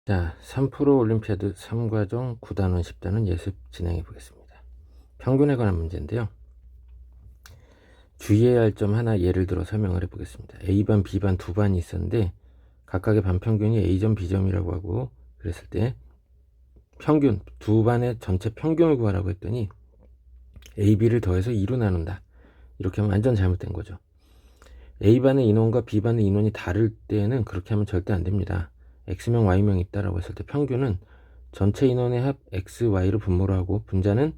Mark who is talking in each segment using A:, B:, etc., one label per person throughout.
A: 자, 3프로 올림피아드 3과정 9단원 10단원 예습 진행해 보겠습니다. 평균에 관한 문제인데요. 주의해야 할 점 하나 예를 들어 설명을 해 보겠습니다. A반, B반 두 반이 있었는데 각각의 반평균이 A점, B점이라고 하고 그랬을 때 평균, 두 반의 전체 평균을 구하라고 했더니 A, B를 더해서 2로 나눈다. 이렇게 하면 완전 잘못된 거죠. A반의 인원과 B반의 인원이 다를 때는 그렇게 하면 절대 안 됩니다. X명, Y명 있다라고 했을 때 평균은 전체 인원의 합 X, Y를 분모로 하고 분자는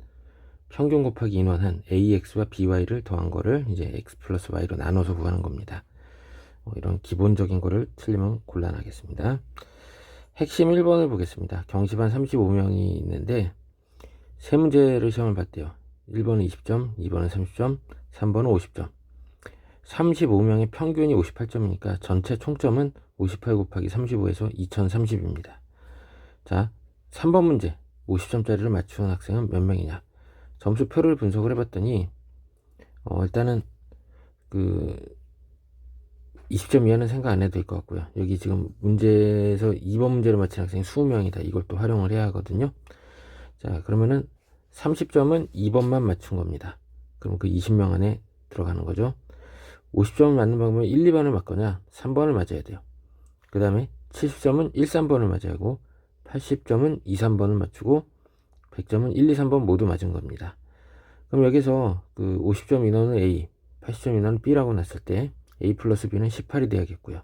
A: 평균 곱하기 인원 한 AX와 BY를 더한 거를 이제 X 플러스 Y로 나눠서 구하는 겁니다. 이런 기본적인 거를 틀리면 곤란하겠습니다. 핵심 1번을 보겠습니다. 경시반 35명이 있는데 세 문제를 시험을 봤대요. 1번은 20점, 2번은 30점, 3번은 50점. 35명의 평균이 58점이니까 전체 총점은 58 곱하기 35에서 2030입니다. 자, 3번 문제 50점짜리를 맞춘 학생은 몇 명이냐. 점수표를 분석을 해봤더니 일단은 그 20점 이하는 생각 안 해도 될 것 같고요. 여기 지금 문제에서 2번 문제를 맞힌 학생이 20명이다. 이걸 또 활용을 해야 하거든요. 자, 그러면은 30점은 2번만 맞춘 겁니다. 그럼 그 20명 안에 들어가는 거죠. 50점을 맞는 방법은 1, 2번을 맞거나 3번을 맞아야 돼요. 그 다음에 70점은 1, 3번을 맞아야 하고 80점은 2, 3번을 맞추고 100점은 1, 2, 3번 모두 맞은 겁니다. 그럼 여기서 그 50점 인원은 A, 80점 인원은 B라고 놨을 때 A 플러스 B는 18이 돼야겠고요.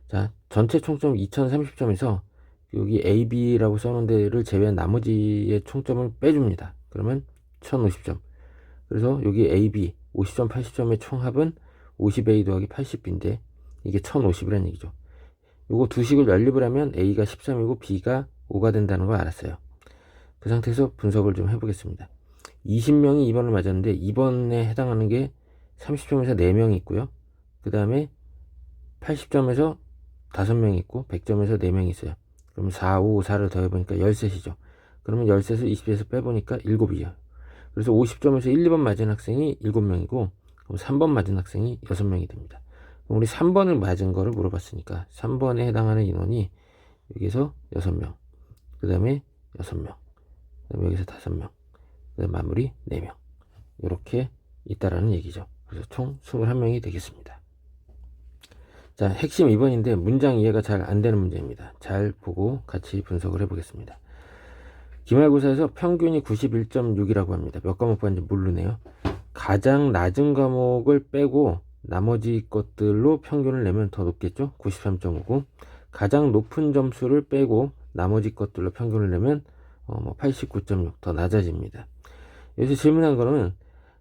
A: 자, 전체 총점 2030점에서 여기 A, B라고 써놓은 데를 제외한 나머지의 총점을 빼줍니다. 그러면 1050점. 그래서 여기 A, B 50점, 80점의 총합은 50A 더하기 80B인데 이게 1050이라는 얘기죠. 요거 두 식을 연립을 하면 A가 13이고 B가 5가 된다는 걸 알았어요. 그 상태에서 분석을 좀 해보겠습니다. 20명이 2번을 맞았는데 2번에 해당하는 게 30점에서 4명이 있고요. 그 다음에 80점에서 5명이 있고 100점에서 4명이 있어요. 그럼 4, 5, 4를 더해보니까 13이죠. 그러면 13에서 20에서 빼보니까 7이에요. 그래서 50점에서 1, 2번 맞은 학생이 7명이고 그럼 3번 맞은 학생이 6명이 됩니다. 그럼 우리 3번을 맞은 거를 물어봤으니까 3번에 해당하는 인원이 여기서 6명, 그 다음에 6명, 그 다음에 여기서 5명, 그 다음에 마무리 4명 이렇게 있다라는 얘기죠. 그래서 총 21명이 되겠습니다. 자, 핵심 2번인데 문장 이해가 잘 안 되는 문제입니다. 잘 보고 같이 분석을 해보겠습니다. 기말고사에서 평균이 91.6이라고 합니다. 몇 과목 봤는지 모르네요. 가장 낮은 과목을 빼고 나머지 것들로 평균을 내면 더 높겠죠. 93.5고 가장 높은 점수를 빼고 나머지 것들로 평균을 내면 89.6 더 낮아집니다. 여기서 질문한 거는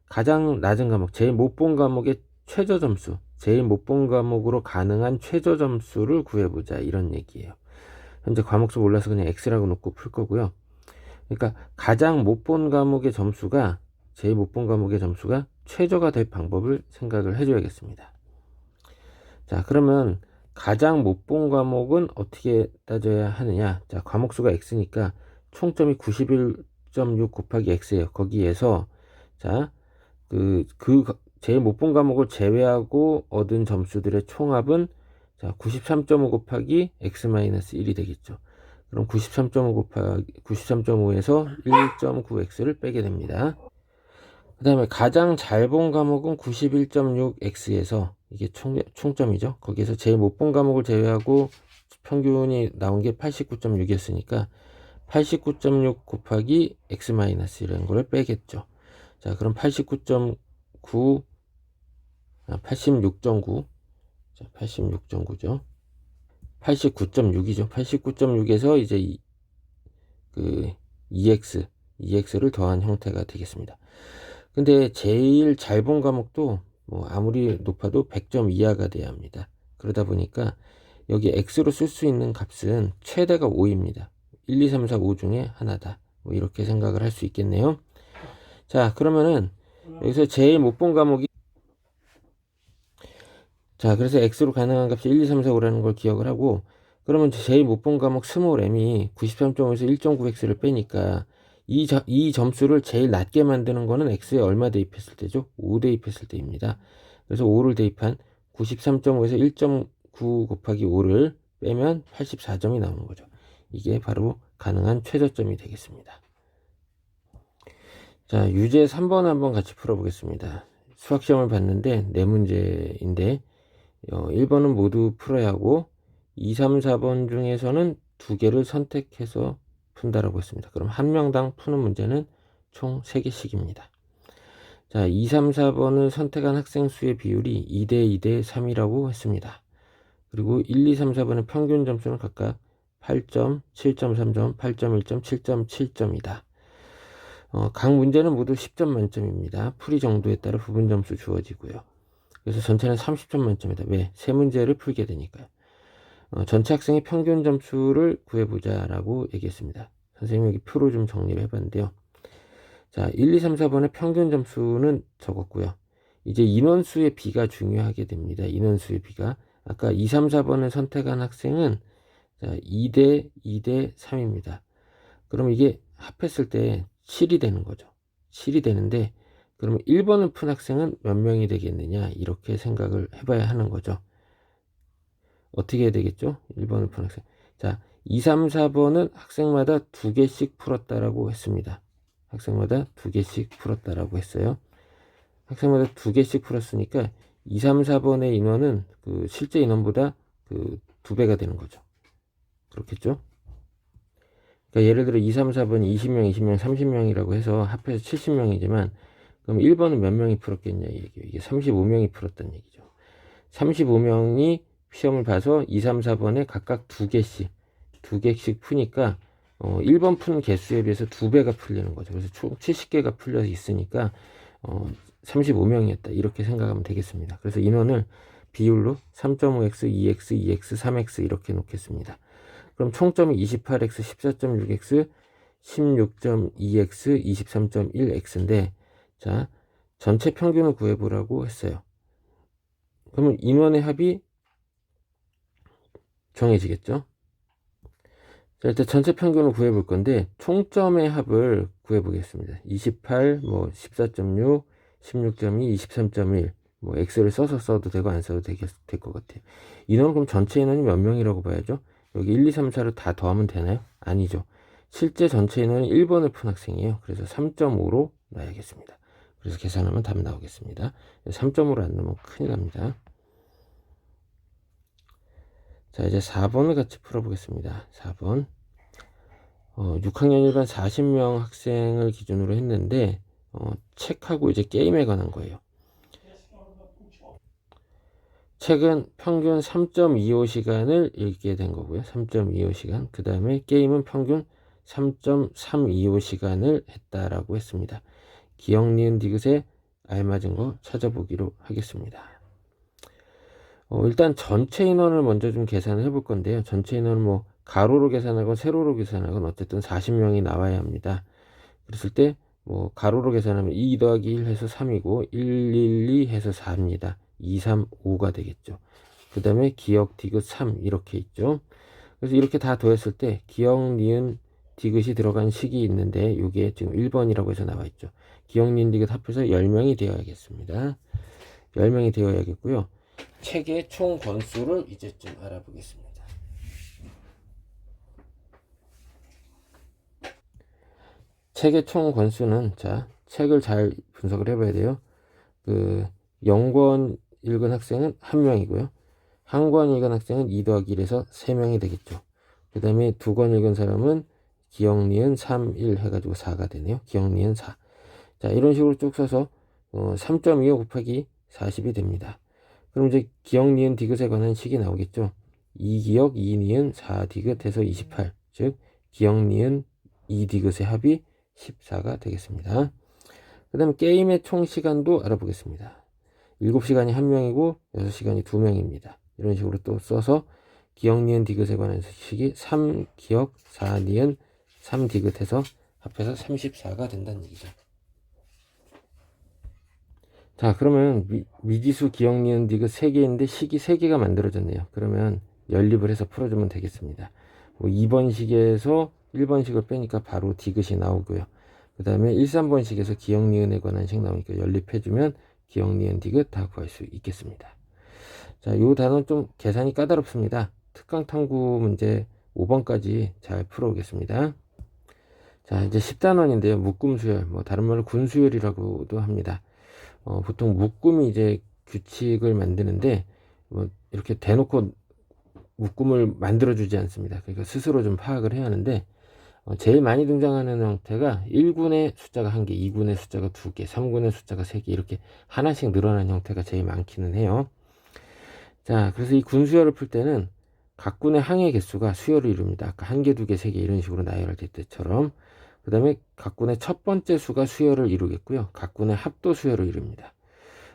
A: 가장 낮은 과목, 제일 못 본 과목의 최저 점수, 제일 못 본 과목으로 가능한 최저 점수를 구해보자 이런 얘기예요. 현재 과목수 몰라서 그냥 X라고 놓고 풀 거고요. 그러니까 가장 못 본 과목의 점수가 제일 못 본 과목의 점수가 최저가 될 방법을 생각을 해줘야겠습니다. 자, 그러면 가장 못 본 과목은 어떻게 따져야 하느냐. 자, 과목수가 X니까 총점이 91.6 곱하기 X예요. 거기에서 자, 제일 못 본 과목을 제외하고 얻은 점수들의 총합은 자, 93.5 곱하기 X-1이 되겠죠. 그럼 93.5 곱하기 93.5에서 1.9x를 빼게 됩니다. 그 다음에 가장 잘 본 과목은 91.6x에서 이게 총점이죠. 거기에서 제일 못 본 과목을 제외하고 평균이 나온 게 89.6이었으니까 89.6 곱하기 x-이라는 거를 빼겠죠. 자, 그럼 86.9죠. 86.9죠. 89.6이죠. 89.6에서 이제 그 EX를 더한 형태가 되겠습니다. 근데 제일 잘 본 과목도 뭐 아무리 높아도 100점 이하가 돼야 합니다. 그러다 보니까 여기 X로 쓸 수 있는 값은 최대가 5입니다. 1, 2, 3, 4, 5 중에 하나다. 뭐 이렇게 생각을 할 수 있겠네요. 자, 그러면은 여기서 제일 못 본 과목이 자, 그래서 X로 가능한 값이 1, 2, 3, 4, 5라는 걸 기억을 하고 그러면 제일 못 본 과목 스몰 m이 93.5에서 1.9x를 빼니까 이 점수를 제일 낮게 만드는 거는 x에 얼마 대입했을 때죠? 5 대입했을 때입니다. 그래서 5를 대입한 93.5에서 1.9 곱하기 5를 빼면 84점이 나오는 거죠. 이게 바로 가능한 최저점이 되겠습니다. 자, 유제 3번 한번 같이 풀어보겠습니다. 수학시험을 봤는데 4문제인데 1번은 모두 풀어야 하고 2, 3, 4번 중에서는 2개를 선택해서 푼다라고 했습니다. 그럼 한 명당 푸는 문제는 총 3개씩입니다. 자, 2, 3, 4번을 선택한 학생 수의 비율이 2대 2대 3이라고 했습니다. 그리고 1, 2, 3, 4번의 평균 점수는 각각 8점, 7.3점, 8.1점, 7.7점이다. 각 문제는 모두 10점 만점입니다. 풀이 정도에 따라 부분 점수 주어지고요. 그래서 전체는 30점 만점이다. 왜? 3문제를 풀게 되니까요. 전체 학생의 평균 점수를 구해보자 라고 얘기했습니다. 선생님이 여기 표로 좀 정리를 해봤는데요. 자, 1, 2, 3, 4번의 평균 점수는 적었고요. 이제 인원수의 비가 중요하게 됩니다. 인원수의 비가. 아까 2, 3, 4번을 선택한 학생은 자, 2대 2대 3입니다. 그럼 이게 합했을 때 7이 되는 거죠. 7이 되는데 그러면 1번을 푼 학생은 몇 명이 되겠느냐 이렇게 생각을 해봐야 하는 거죠. 어떻게 해야 되겠죠? 1번을 푼 학생. 자, 2, 3, 4번은 학생마다 2개씩 풀었다라고 했습니다. 학생마다 2개씩 풀었다라고 했어요. 학생마다 2개씩 풀었으니까 2, 3, 4번의 인원은 그 실제 인원보다 그 2배가 되는 거죠. 그렇겠죠? 그러니까 예를 들어 2, 3, 4번 20명, 20명, 30명이라고 해서 합해서 70명이지만 그럼 1번은 몇 명이 풀었겠냐 이 얘기예요. 이게 35명이 풀었다는 얘기죠. 35명이 시험을 봐서 2, 3, 4번에 각각 2개씩 푸니까 1번 푸는 개수에 비해서 2배가 풀리는 거죠. 그래서 총 70개가 풀려 있으니까 35명이었다 이렇게 생각하면 되겠습니다. 그래서 인원을 비율로 3.5x, 2x, 2x, 3x 이렇게 놓겠습니다. 그럼 총점이 28x, 14.6x, 16.2x, 23.1x인데 자, 전체 평균을 구해보라고 했어요. 그러면 인원의 합이 정해지겠죠? 자, 일단 전체 평균을 구해볼 건데 총점의 합을 구해보겠습니다. 28, 14.6, 16.2, 23.1 x를 써도 되고 안 써도 될 것 같아요. 인원은 그럼 전체 인원이 몇 명이라고 봐야죠? 여기 1, 2, 3, 4를 다 더하면 되나요? 아니죠. 실제 전체 인원은 1번을 푼 학생이에요. 그래서 3.5로 놔야겠습니다. 그래서 계산하면 답 나오겠습니다. 3.5로 안 넣으면 큰일 납니다. 자, 이제 4번을 같이 풀어보겠습니다. 4번. 6학년 일반 40명 학생을 기준으로 했는데, 책하고 이제 게임에 관한 거예요. 책은 평균 3.25시간을 읽게 된 거고요. 3.25시간. 그 다음에 게임은 평균 3.325시간을 했다라고 했습니다. 기억, 니은, 디귿에 알맞은 거 찾아보기로 하겠습니다. 일단 전체 인원을 먼저 좀 계산을 해볼 건데요. 전체 인원은 가로로 계산하건 세로로 계산하건 어쨌든 40명이 나와야 합니다. 그랬을 때 가로로 계산하면 2 더하기 1 해서 3이고 1, 1, 2 해서 4입니다. 2, 3, 5가 되겠죠. 그 다음에 기억, 디귿 3 이렇게 있죠. 그래서 이렇게 다 더했을 때 기억, 니은, 디귿이 들어간 식이 있는데 이게 지금 1번이라고 해서 나와 있죠. 기억, 니은, 디귿 합해서 10명이 되어야겠습니다. 10명이 되어야겠고요. 책의 총 권수를 이제 좀 알아보겠습니다. 책의 총 권수는 자, 책을 잘 분석을 해봐야 돼요. 0권 읽은 학생은 1명이고요. 1권 읽은 학생은 2 더하기 1에서 3명이 되겠죠. 그 다음에 2권 읽은 사람은 기억, 니은 3, 1 해가지고 4가 되네요. 기억, 니은 4. 자, 이런 식으로 쭉 써서 3.25 곱하기 40이 됩니다. 그럼 이제 기억, 니은, 디귿에 관한 식이 나오겠죠. 2기억, 2니은, 4디귿 해서 28. 즉 기억, 니은, 2디귿의 합이 14가 되겠습니다. 그 다음에 게임의 총 시간도 알아보겠습니다. 7시간이 1명이고 6시간이 2명입니다. 이런 식으로 또 써서 기억, 니은, 디귿에 관한 식이 3기억, 4니은, 3디귿 해서 합해서 34가 된다는 얘기죠. 자, 그러면 미지수, 기억, 니은, 디귿 3개인데 식이 3개가 만들어졌네요. 그러면 연립을 해서 풀어주면 되겠습니다. 2번식에서 1번식을 빼니까 바로 디귿이 나오고요. 그 다음에 1, 3번식에서 기억, 니은에 관한 식 나오니까 연립해주면 기억, 니은, 디귿 다 구할 수 있겠습니다. 자, 요 단어는 좀 계산이 까다롭습니다. 특강 탐구 문제 5번까지 잘 풀어오겠습니다. 자, 이제 10단원인데요. 묶음 수열, 뭐 다른 말로 군 수열이라고도 합니다. 보통 묶음이 이제 규칙을 만드는데 뭐 이렇게 대놓고 묶음을 만들어주지 않습니다. 그러니까 스스로 좀 파악을 해야 하는데 제일 많이 등장하는 형태가 1군의 숫자가 1개, 2군의 숫자가 2개, 3군의 숫자가 3개 이렇게 하나씩 늘어난 형태가 제일 많기는 해요. 자, 그래서 이 군수열을 풀 때는 각 군의 항의 개수가 수열을 이룹니다. 아까 1개, 2개, 3개 이런 식으로 나열될 때처럼. 그 다음에 각 군의 첫 번째 수가 수열을 이루겠고요. 각 군의 합도 수열을 이룹니다.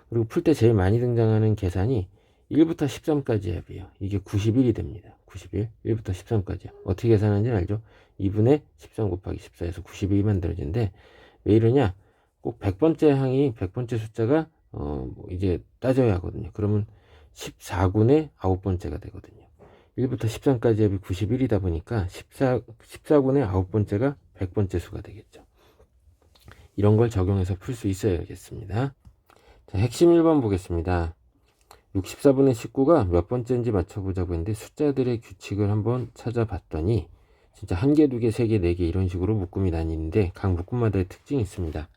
A: 그리고 풀 때 제일 많이 등장하는 계산이 1부터 13까지 합이에요. 이게 91이 됩니다. 91, 1부터 13까지요. 어떻게 계산하는지 알죠? 2분의 13 곱하기 14에서 91이 만들어지는데 왜 이러냐? 꼭 100번째 항이 100번째 숫자가 이제 따져야 하거든요. 그러면 14군의 9번째가 되거든요. 1부터 13까지 합이 91이다 보니까 14군의 9번째가 100번째 수가 되겠죠. 이런 걸 적용해서 풀 수 있어야겠습니다. 자, 핵심 1번 보겠습니다. 64분의 19가 몇 번째인지 맞춰보자고 했는데 숫자들의 규칙을 한번 찾아봤더니 진짜 1개, 2개, 3개, 4개 이런 식으로 묶음이 나뉘는데 각 묶음마다의 특징이 있습니다.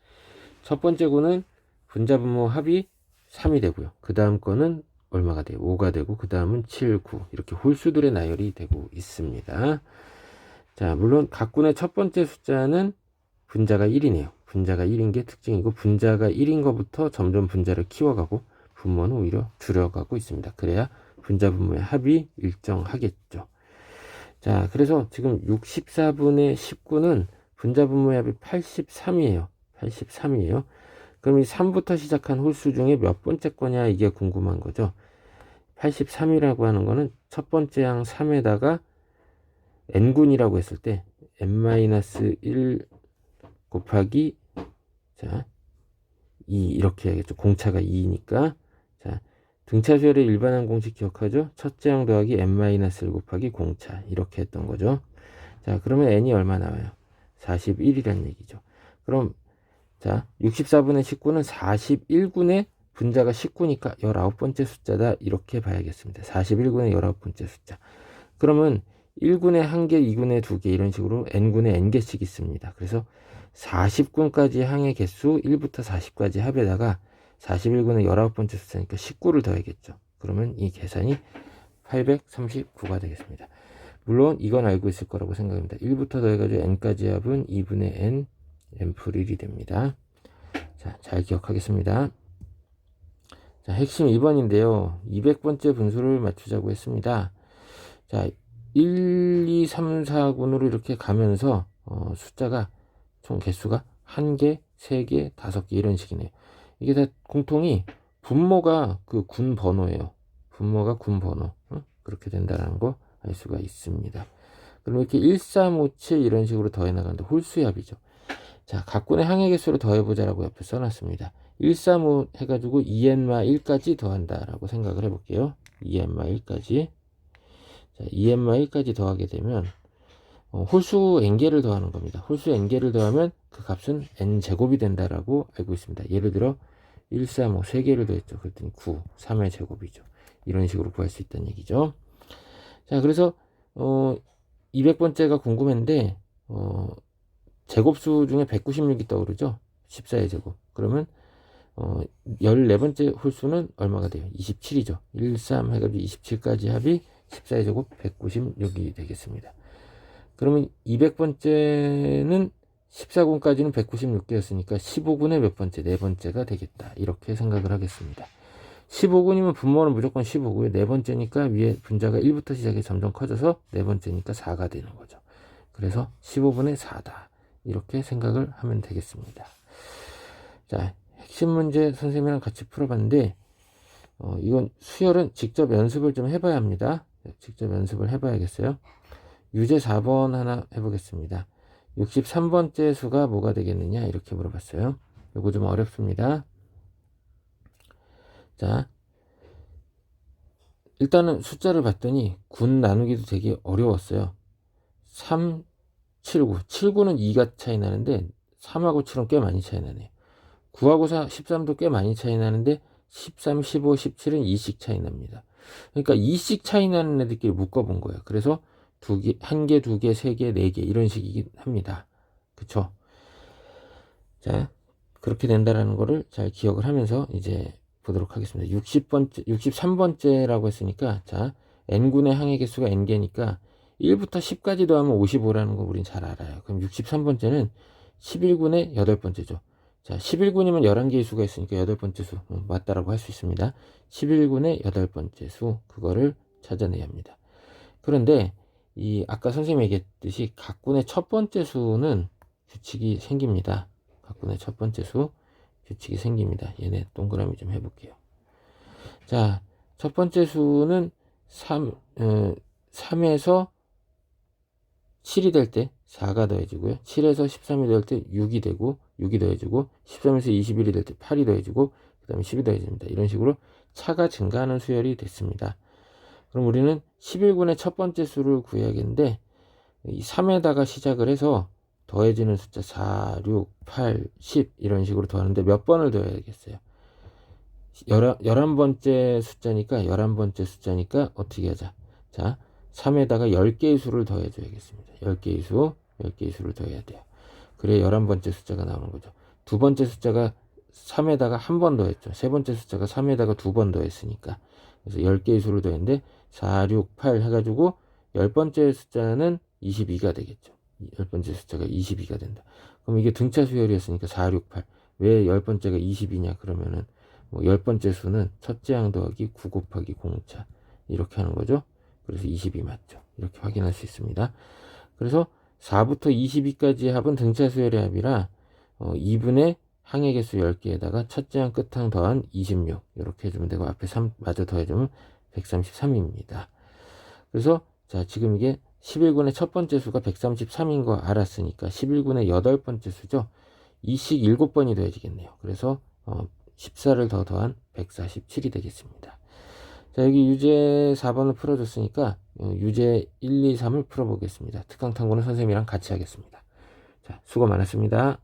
A: 첫 번째 구는 분자분모 합이 3이 되고요. 그 다음 거는 얼마가 돼요? 5가 되고 그 다음은 7, 9 이렇게 홀수들의 나열이 되고 있습니다. 자, 물론 각 군의 첫 번째 숫자는 분자가 1이네요. 분자가 1인 게 특징이고 분자가 1인 것부터 점점 분자를 키워가고 분모는 오히려 줄여가고 있습니다. 그래야 분자 분모의 합이 일정하겠죠. 자, 그래서 지금 64분의 19는 분자 분모의 합이 83이에요. 83이에요. 그럼 이 3부터 시작한 홀수 중에 몇 번째 거냐 이게 궁금한 거죠. 83이라고 하는 거는 첫 번째 항 3에다가 n군이라고 했을 때 n-1 곱하기 자 2 이렇게 해야겠죠. 공차가 2니까 자 등차수열의 일반항 공식 기억하죠? 첫째 항 더하기 n-1 곱하기 공차 이렇게 했던 거죠. 자 그러면 n이 얼마 나와요? 41이란 얘기죠. 그럼 자 64분의 19는 41군의 분자가 19니까 19번째 숫자다 이렇게 봐야겠습니다. 41군의 19번째 숫자. 그러면 1군에 1개, 2군에 2개 이런 식으로 n군에 n개씩 있습니다. 그래서 40군까지 항의 개수 1부터 40까지 합에다가 41군의 19번째 숫자니까 19를 더해야겠죠. 그러면 이 계산이 839가 되겠습니다. 물론 이건 알고 있을 거라고 생각합니다. 1부터 더해가지고 n까지 합은 2분의 n, n풀 1이 됩니다. 자, 잘 기억하겠습니다. 자, 핵심 2번인데요. 200번째 분수를 맞추자고 했습니다. 자, 1, 2, 3, 4군으로 이렇게 가면서 숫자가 총 개수가 1개, 3개, 5개 이런 식이네요. 이게 다 공통이 분모가 그 군 번호예요. 분모가 군 번호. 그렇게 된다는 거 알 수가 있습니다. 그럼 이렇게 1, 3, 5, 7 이런 식으로 더해 나가는데 홀수의 합이죠. 자, 각 군의 항의 개수를 더해보자라고 옆에 써놨습니다. 1, 3, 5 해가지고 2n-1까지 더한다라고 생각을 해볼게요. 2n-1까지. 자, 2n-1까지 더하게 되면 홀수 n개를 더하는 겁니다. 홀수 n개를 더하면 그 값은 n제곱이 된다라고 알고 있습니다. 예를 들어 1, 3, 5 3개를 더했죠. 그랬더니 9, 3의 제곱이죠. 이런 식으로 구할 수 있다는 얘기죠. 자, 그래서 200번째가 궁금한데 제곱수 중에 196이 떠오르죠. 14의 제곱. 그러면 14번째 홀수는 얼마가 돼요? 27이죠. 1, 3 해가지고 27까지 합이 14의 제곱 196이 되겠습니다. 그러면 200번째는 14군까지는 196개였으니까 15군의 몇 번째? 네 번째가 되겠다. 이렇게 생각을 하겠습니다. 15군이면 분모는 무조건 15고요. 네 번째니까 위에 분자가 1부터 시작해 점점 커져서 네 번째니까 4가 되는 거죠. 그래서 15분의 4다. 이렇게 생각을 하면 되겠습니다. 자, 핵심 문제 선생님이랑 같이 풀어봤는데 이건 수열은 직접 연습을 좀 해봐야 합니다. 직접 연습을 해봐야겠어요. 유제 4번 하나 해보겠습니다. 63번째 수가 뭐가 되겠느냐 이렇게 물어봤어요. 요거 좀 어렵습니다. 자, 일단은 숫자를 봤더니 군 나누기도 되게 어려웠어요. 3, 7, 9. 7, 9는 2가 차이 나는데 3하고 7은 꽤 많이 차이 나네요. 9하고 4, 13도 꽤 많이 차이 나는데 13, 15, 17은 2씩 차이 납니다. 그러니까 2씩 차이 나는 애들끼리 묶어본 거예요. 그래서 한 개, 두 개, 세 개, 네 개 이런 식이긴 합니다. 그쵸? 자, 그렇게 된다라는 거를 잘 기억을 하면서 이제 보도록 하겠습니다. 63번째라고 했으니까, 자, n군의 항의 개수가 n개니까 1부터 10까지 더하면 55라는 거 우린 잘 알아요. 그럼 63번째는 11군의 8번째죠. 자, 11군이면 11개의 수가 있으니까 8번째 수 맞다라고 할 수 있습니다. 11군의 8번째 수, 그거를 찾아내야 합니다. 그런데 이 아까 선생님이 얘기했듯이 각군의 첫 번째 수는 규칙이 생깁니다. 각군의 첫 번째 수 규칙이 생깁니다. 얘네 동그라미 좀 해볼게요. 자, 첫 번째 수는 3에서 7이 될 때 4가 더해지고요. 7에서 13이 될 때 6이 되고 6이 더해지고 13에서 21이 될 때 8이 더해지고 그 다음에 10이 더해집니다. 이런 식으로 차가 증가하는 수열이 됐습니다. 그럼 우리는 11군의 첫 번째 수를 구해야겠는데 이 3에다가 시작을 해서 더해지는 숫자 4, 6, 8, 10 이런 식으로 더하는데 몇 번을 더해야겠어요? 11번째 숫자니까 11번째 숫자니까 어떻게 하자? 자, 3에다가 10개의 수를 더해줘야겠습니다. 10개의 수를 더해야 돼요. 그래야 11번째 숫자가 나오는 거죠. 두 번째 숫자가 3에다가 한 번 더했죠. 세 번째 숫자가 3에다가 두 번 더했으니까. 그래서 10개의 수를 더했는데 4, 6, 8 해가지고 10번째 숫자는 22가 되겠죠. 10번째 숫자가 22가 된다. 그럼 이게 등차 수열이었으니까 4, 6, 8. 왜 10번째가 20이냐? 그러면은 뭐 10번째 수는 첫째 항 더하기 9 곱하기 공차. 이렇게 하는 거죠. 그래서 20이 맞죠. 이렇게 확인할 수 있습니다. 그래서 4부터 22까지의 합은 등차 수열의 합이라 2분의 항의 개수 10개에다가 첫째 항 끝항 더한 26 이렇게 해주면 되고 앞에 3 마저 더해주면 133입니다. 그래서 자, 지금 이게 11군의 첫 번째 수가 133인 거 알았으니까 11군의 8번째 수죠. 이씩 7번이 더해지겠네요. 그래서 14를 더 더한 147이 되겠습니다. 자, 여기 유제 4번을 풀어줬으니까 유제 1, 2, 3을 풀어보겠습니다. 특강 탐구는 선생님이랑 같이 하겠습니다. 자, 수고 많았습니다.